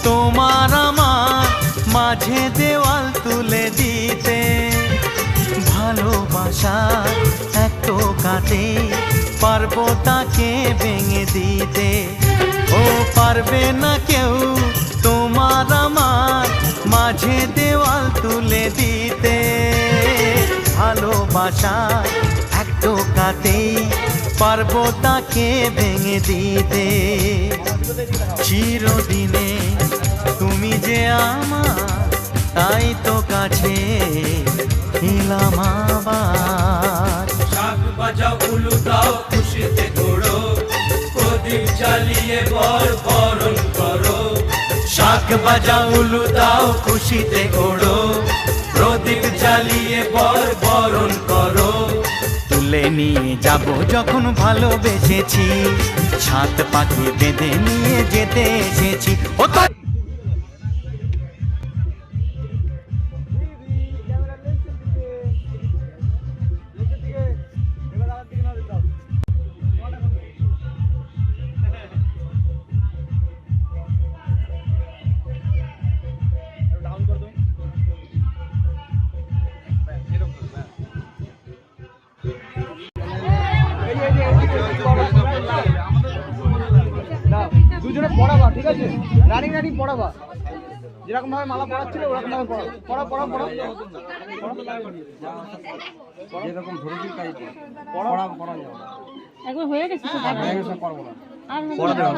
তোমার আমার মাঝে দেওয়াল তুলে দিতে। ভালোবাসা এক টোকাতে পারবো তাকে ভেঙে দিতে। ও পারবে না কেউ তোমার আমার মাঝে দেওয়াল তুলে দিতে। ভালোবাসা এক টোকাতেই পারবো তাকে ভেঙে দিতে। চিরদিনে তুমি যে আমার, তাই তো কাছে এলাম আবার। শাক বাজাও উলু দাও খুশিতে ঘোড়ো, প্রদীপ জ্বালিয়ে বরণ করো। শাক বাজাও উলু দাও খুশিতে ঘোড়ো, প্রদীপ জ্বালিয়ে বরণ করো। তুলে নিয়ে যাব যখন ভালোবেসেছি, ছাদ পাখি বেঁধে নিয়ে যেতে এসেছি। ও তো দুজনে পড়াবা, ঠিক আছে? রানিং রানিং পড়াবা, যেরকম ভাবে মালা পড়াচ্ছিল ওরকম ভাবে পড়া পড়া পড়া যেরকম ধরেছি তাই পড়া পড়া যাবে। একবার হয়ে গেছে তো হয়ে গেছে, পড়বো না, আর পড়া দেওয়া